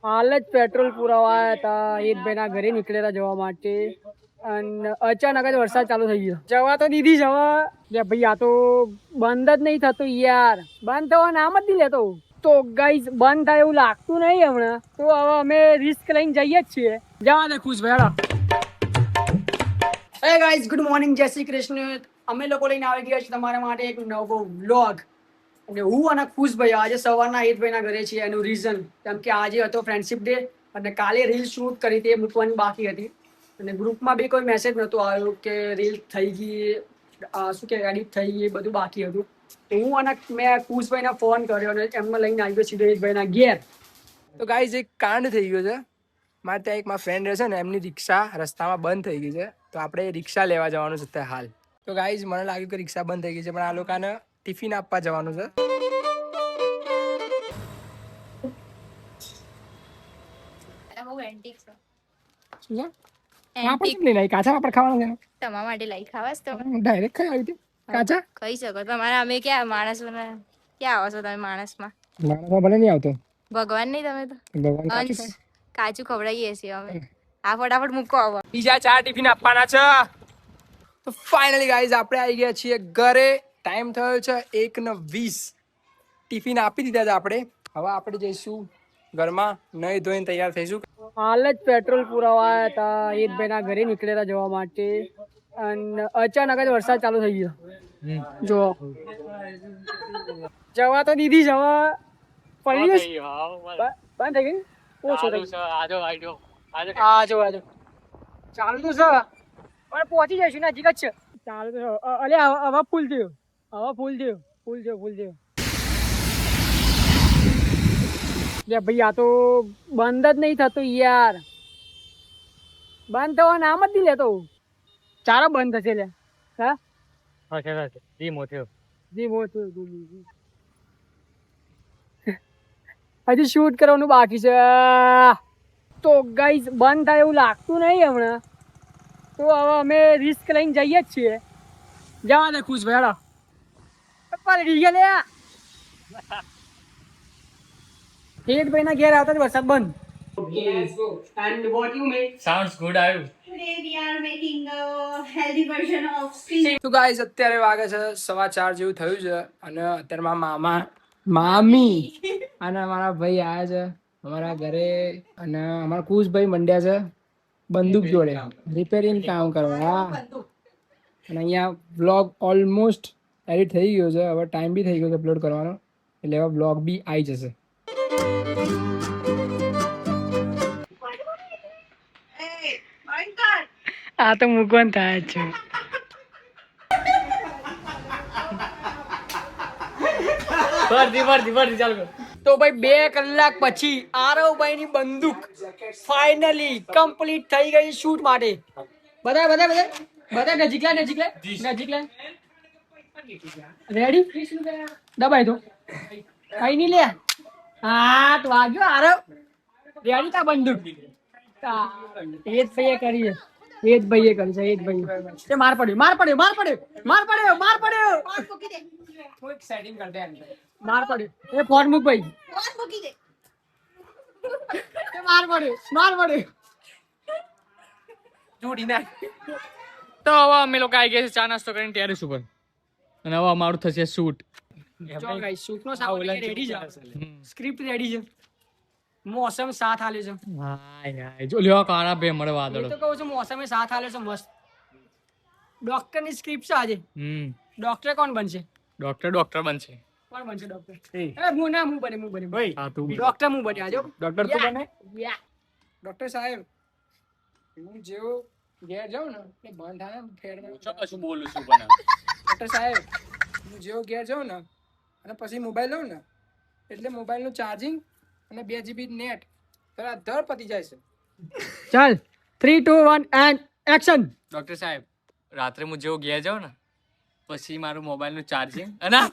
હાલ જ પેટ્રોલ પુરાવા હતા હિતભાઈના ઘરે નીકળેલા જવા માટે અને અચાનક જ વરસાદ ચાલુ થઈ ગયો. જવા તો દીધી જવા લે ભાઈ, આ તો બંધ જ નહીં થતું યાર. બંધ થવા નામ જ નહીં લેતો. તો ગાઈઝ બંધ થાય એવું લાગતું નહીં હમણાં. તો હવે અમે રિસ્ક લઈને જઈએ જ છીએ. જવા દે ખુશ ભાઈ. હે ગાઈઝ, ગુડ મોર્નિંગ, જય શ્રી કૃષ્ણ. અમે લોકો લઈને આવી ગયા છીએ તમારા માટે એક નવો વ્લોગ. અને હું અને ખુશભાઈ આજે સવારના હિતભાઈના ઘરે છીએ. એનું રીઝન કેમ કે આજે હતો ફ્રેન્ડશિપ ડે અને કાલે રીલ શૂટ કરી હતી, એ મૂકવાની બાકી હતી. અને ગ્રુપમાં બી કોઈ મેસેજ નહોતો આવ્યો કે રીલ થઈ ગઈ, શું કે એડિટ થઈ ગઈ, બધું બાકી હતું. તો હું અને મેં ખુશભાઈને ફોન કર્યો અને એમને લઈને આવી ગયો સીધો હિતભાઈના ઘેર. તો ગાઈઝ એક કાંડ થઈ ગયો છે. મારે ત્યાં એક મારા ફ્રેન્ડ રહે છે ને, એમની રિક્ષા રસ્તામાં બંધ થઈ ગઈ છે. તો આપણે રિક્ષા લેવા જવાનું છે અત્યારે હાલ. તો ગાઈઝ મને લાગ્યું કે રિક્ષા બંધ થઈ ગઈ છે, પણ આ લોકોને ટિફિન આપવા જવાનું છે. કાચા પાપડ ખાવાના છે તમારા માટે લઈ ખાવાસ તો ડાયરેક્ટ ખાઈ આવી હતી કાચા. ખાઈ શકો તમારા. અમે ક્યાં માણસ ક્યાં આવો છો તમે માણસમાં? માણસમાં ભલે નહીં આવતો ભગવાન નહીં તમે તો. ભગવાન કાચું અંશ કાચું ખવડાવીએ છીએ અમે. આ ફટાફટ મૂકો આવો. બીજા 4 ટિફિન આપવાના છે. તો ફાઇનલી ગાઈઝ આપણે આવી ગયા છીએ ઘરે. ટાઈમ થયો છે 1:20. ટિફિન આપી દીધા છે આપણે. હવે આપણે જઈશું ઘરમાં, નહીં ધોઈને તૈયાર થઈશું. હાલ જ પેટ્રોલ પુરાવા હતા હિતભાઈના ઘરે નીકળેલા જવા માટે અને અચાનક જ વરસાદ ચાલુ થઈ ગયો. જો જવા તો દીધી જવા પડી બંધ થઈ ગઈ. ઓછો થઈ ગયો. આજો ચાલુ તો છે પણ પહોંચી જઈશું, નજીક જ છે. ચાલુ તો છે. અલે હવે ફૂલ થયો, ફૂલ થયો. લે ભાઈ, આ તો બંધ જ નહીં થતું યાર. બંધ થવા નામ જ નહીં લેતો. ચારો બંધ થશે લે. હા ધીમો થયો. હજી શૂટ કરવાનું બાકી છે. તો ગાઈઝ બંધ થાય એવું લાગતું નહીં હમણાં. તો હવે અમે રિસ્ક લઈને જઈએ જ છીએ. જવા દે ખુશ ભાઈ. પલડી ગયા લે. હિતભાઈના ઘેર આવતા જ વરસાદ બંધ. And what you make? Sounds good, આવ્યું. Today we are making a healthy version of street. તો ગાઈઝ અત્યારે વાગે છે 4:15 જેવું થયું છે. અને અત્યારે મારા મામા, મામી અને અમારા ભાઈ આવ્યા છે અમારા ઘરે. અને અમારા કુશભાઈ મંડ્યા છે બંદૂક જોડે રિપેરિંગ કામ કરવા. અને અહીંયા વ્લોગ ઓલમોસ્ટ એડિટ થઈ ગયો છે. હવે ટાઈમ બી થઈ ગયો છે અપલોડ કરવાનો, એટલે હવે વ્લોગ બી આવી જશે. આ તો મૂકવાનું થાય જ છે. ભરતી ચાલુ કર. તો ભાઈ 2 કલાક પછી આરવભાઈની બંદૂક ફાઇનલી કમ્પ્લીટ થઈ ગઈ શૂટ માટે. બધા નજીક લે. રેડી? દબાઈ દો. કઈ નહીં લે. હા તો વાગ્યો આરવ. રેડી તા બંદૂક. હિતભાઈએ કરી છે. એ માર પડ્યો. સેટિંગ કરતે માર પડ્યો. એ ફોન મૂક ભાઈ. One bookie de. માર પડ્યો. જોડી ના. તો હવે અમે લોકો આવી ગયા છે ચા નાસ્તો કરીને ટેરેસ ઉપર, અને હવે અમારું થશે શૂટ. ચલો ગાઈસ, શૂટનો સામાન રેડી છે. સ્ક્રિપ્ટ રેડી છે. મોસમ સાથ આલે છે. હાય જો લ્યો કાળા બે મળે હું વાદળો. તો કહું છું મોસમે સાથ આલે છે મસ્ત. ડોક્ટરની સ્ક્રિપ્ટ છે આજે. ડોક્ટર કોણ બનશે? ડોક્ટર બનશે. કોણ બનશે ડોક્ટર? હું બને. હા તું બી. ડોક્ટર હું બને આજો. ડોક્ટર તો બને. યા. ડોક્ટર સાહેબ, હું જેવો ઘેર જાઉં ને એટલે બંધ થાય ને ફેરમાં. શું બોલું છું બના. ડોક્ટર સાહેબ, હું જેવો ઘેર જાઉં ને અને પછી મોબાઈલ લઉં ને એટલે મોબાઈલનું ચાર્જિંગ અને 2 GB નેટ ધર પતી જાય છે. ચાલ 3 2 1 એન્ડ એક્શન. ડોક્ટર સાહેબ, રાત્રે હું જેવો ઘેર જાઉં ને પછી મારું મોબાઈલ નું ચાર્જિંગ ના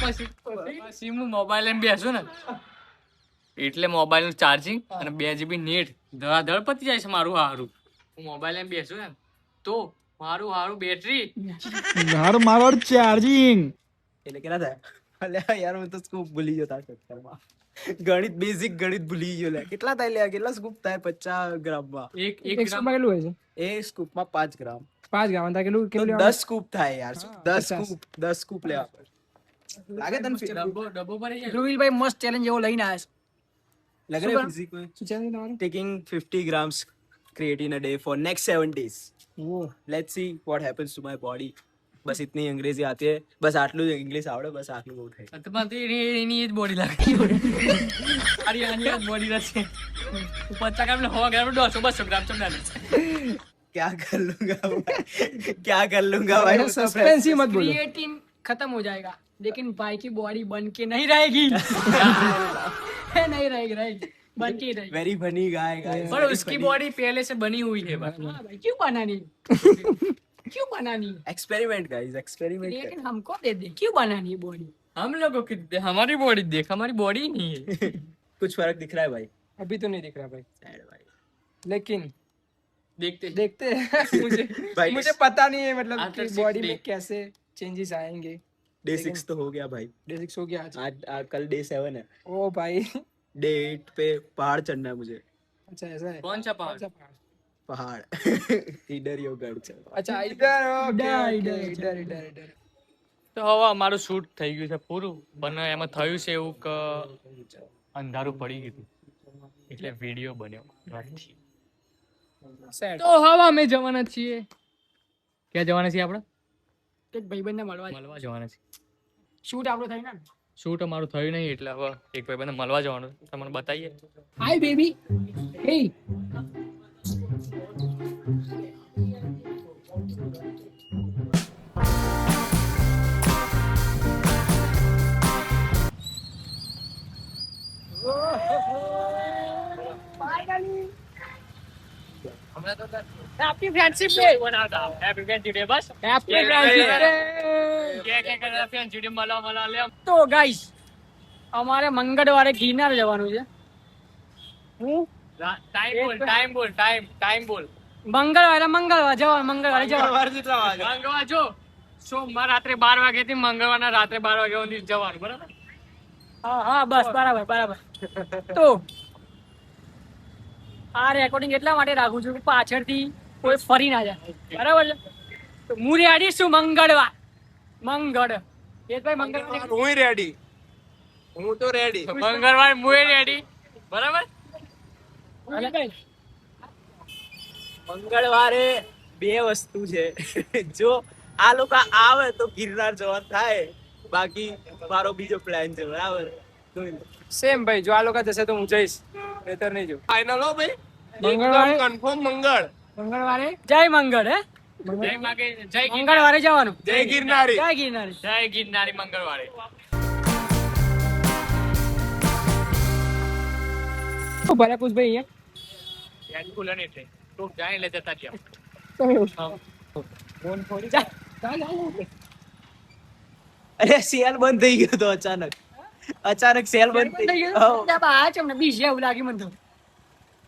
પછી હું મોબાઈલ લઈને બેસું ને એટલે મોબાઈલ નું ચાર્જિંગ અને 2 GB નેટ ધડાધડ પતી જાય છે મારું હારું. હું મોબાઈલ લઈને બેસું ને તો મારું હારું બેટરી મારું ચાર્જિંગ એટલે કેટલા થાય? અલ્યા યાર હું તો સ્કૂપ ભૂલી ગયો તારા ચક્કરમાં. ગણિત બેઝિક ગણિત ભૂલી ગયો લે. કેટલા થાય લે? કેટલા સ્કૂપ થાય 50 ગ્રામમાં? એક એક સ્કૂપમાં કેટલું હોય છે? એ સ્કૂપમાં 5 ગ્રામ. 5 ગ્રામ. તારે કેટલું તો કેટલું 10 સ્કૂપ થાય યાર. 10 50. સ્કૂપ 10 સ્કૂપ લેવા પડે. લાગે તને ફી- ડબ્બો ભરી જાય. ધ્રુવીલભાઈ મસ્ત ચેલેન્જ જેવો લઈને આવ્યા લગ શું रहा है काम? फिजिक में છે શું ચેલેન્જ તમારું? taking 50 grams creatine a day for next 7 days. Let's see what happens to my body. बस इतनी अंग्रेजी आती है, बस આટલું જ ઇંગ્લિશ આવડે, બસ આટલું બહુ થાય. તમારે તો એની જ બોડી લાગે આની આની બોડી નથી 50 ગ્રામ ને 100 ગ્રામ 200 ગ્રામ ચમડા क्या कर लूंगा भाई? क्या कर लूंगा भाई? वो तो सस्पेंस ही मत बोलो. क्रिएटिन खत्म हो जाएगा लेकिन भाई की बॉडी बन के नहीं रहेगी नहीं रहेगी बन के ही रहेगी very funny guy guys. पर उसकी बॉडी पहले से बनी हुई है भाई हाँ भाई क्यों बनानी क्यों बनानी experiment guys, experiment कर. लेकिन हमको दे दे क्यों बनानी है बॉडी हम लोगों की हमारी बॉडी देख हमारी बॉडी ही नहीं है कुछ फर्क दिख रहा है भाई? अभी तो नहीं दिख रहा भाई, Sad भाई. लेकिन देखते हैं. मुझे भाई मुझे पता नहीं है मतलब After कि 6 बॉडी day. में कैसे चेंजेस आएंगे. डे 6 तो हो गया भाई. डे 6 हो गया आज. आज कल डे 7 है. ओ भाई. डे 8 पे पहाड़ चढ़ना है मुझे. अच्छा ऐसा है. कौन सा पहाड़ कौन सा पहाड़? पहाड़ इधर यो गढ़ चल. अच्छा इधर. ओके, इधर, ओके, इधर, इधर. તો હવે અમારું શૂટ થઈ ગયું છે પૂરું પણ એમાં થયું છે એવું કે અંધારું પડી ગયું હતું એટલે વિડીયો બન્યો નથી. Sad. तो हवा में जवाना चाहिए ક્યાં જવાના છીએ આપણે? एक भाईबंधને મળવા મળવા જવાના છે. શૂટ આપણો થઈ ને શૂટ અમારું થયું નહીં એટલે હવે એક ભાઈબંધને મળવા જવાનું છે. તમને બતાવીએ. Hi baby hey happy friendship day happy friendship day બસ. हैप्पी फ्रेंडशिप डे કે ફ્રેન્ડશિપ ડે મળવા લે. તો ગાઈસ અમારે મંગળવારે ગિરનાર જવાનું છે ટાઈમ બોલ. મંગળવારે જવાનું મંગળવારે જવાનું મંગળવાર જો સોમવાર રાત્રે 12 વાગ્યાથી મંગળવારના રાત્રે 12 વાગ્યા સુધી જવાનું બરાબર. હા બસ બરાબર તો આ રેકોર્ડિંગ એટલા માટે રાખું છું કે પાછળથી કોઈ ફરી ના જાય બરાબર છે તો હું રેડી છું મંગળવાર યશભાઈ મંગળવાર હું રેડી. હું તો રેડી. મંગળવાર મુએ રેડી બરાબર. મંગળવારે બે વસ્તુ છે. જો આ લોકો આવે તો ગિરનાર જવાનું થાય, બાકી મારો બીજો પ્લાન છે બરાબર. સેમ ભાઈ, જો આ લોકો જશે તો હું જઈશ, નહીતર નહીં જઉં. ફાઇનલ હો ભાઈ. મંગળવારે કન્ફર્મ મંગળ. જય મંગળ હે જય માગે જય મંગળવારે જવાનું જય ગિરનારી. જય ગિરનારી જય ગિરનારી મંગળવારે. ભલે પુષ્પભાઈ અહીંયા યાર ખુલે નહીં ટ્રેન તો જાય લે જતા ત્યાં. ફોન ફોડી જા. અરે સેલ બંધ થઈ ગયો તો અચાનક સેલ બંધ થઈ ગયો. આ છે મને બીજી એવું લાગી મને તો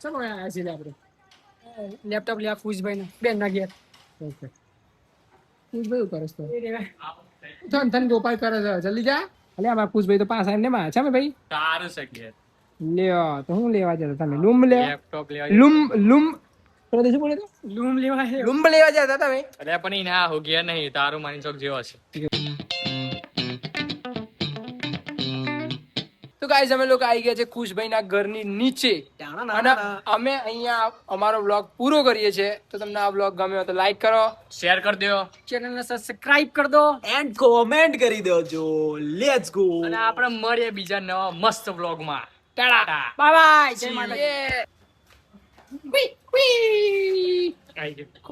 ચલો આ છે આપણે લેપટોપ લે ખુશભાઈ ને બેન ના ઘેર પુષ્પભાઈ શું કરસ તો ધન ગોપાલ કરે છે, જલ્દી જા. અલે આમાં પુષ્પભાઈ તો પાછા એમને માં છે મે ભાઈ. સારું છે ઘેર. લ્યો તો હું લેવા જતા તમે લૂમ લે લેપટોપ લેવા લૂમ પેલો દેશું બોલે તો લૂમ લેવા હે લૂમ લેવા જતા તમે. અરે પણ ઈ ના હો ઘેર નહીં તારું માની ચોક જેવો છે. તો ગાઈઝ અમે લોકો આવી ગયા છે ખુશભાઈ ના ઘરની નીચે અને અમે અહીંયા અમારો વ્લોગ પૂરો કરીએ છીએ. તો તમને આ વ્લોગ ગમ્યો તો લાઈક કરો, શેર કરી દો ચેનલ ને સબસ્ક્રાઇબ કરી દો એન્ડ કોમેન્ટ કરી દેજો. Let's go. અને આપણે મળીએ બીજા નવા મસ્ત વ્લોગમાં. ટાટા. બાય બાય જય માતાજી.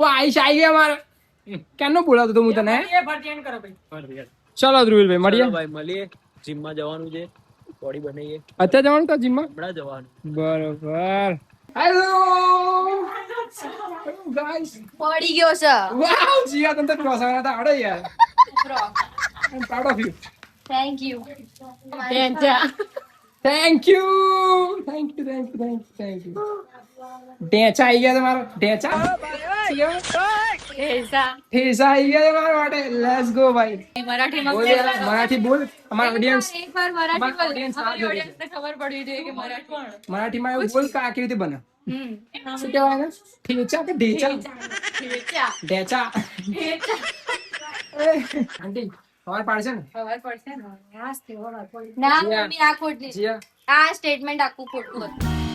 આઈશ આવી ગયા મારે કેનો બોલાવતો તો હું તને. એ ભરતી એન્ડ કરો ભાઈ. ચલો ધ્રુવીલભાઈ મળીએ. ચલો ભાઈ મળીએ. જીમમાં જવાનું છે, બોડી બનાવીએ. અત્યારે જવાનું તો જીમમાં હમણાં જવાનું. બરોબર. Hello guys. પડી ગયો છે વાવ જીયા તને તો ક્રોસવાના હતા આવડે યાર. I am proud of you. Thank you thank you. ઢેંચા આવી ગયા તમારો ઢેંચા. ઠેસા. ઠેસા આવી ગયા છે મારા માટે. લેટ્સ ગો ભાઈ. મરાઠીમાં બોલ યાર, મરાઠી બોલ. અમારા audience એકવાર મરાઠી અમારા બોલ. audience અમારી આ જોવે છે. audience ને ખબર પડવી જોઈએ કે મરાઠી. મરાઠીમાં એવું બોલ કે આ કેવી રીતે બને. હમ. શું કહેવાય ને? ઠેચા કે ઢેચા? ઠેચા. ઢેચા. ઠેચા. આંટી સવાર પાડશે ને? ખબર પડશે ને. ના મમ્મી આ ખોટી. જીયા આ સ્ટેટમેન્ટ આખું ખોટું હતું.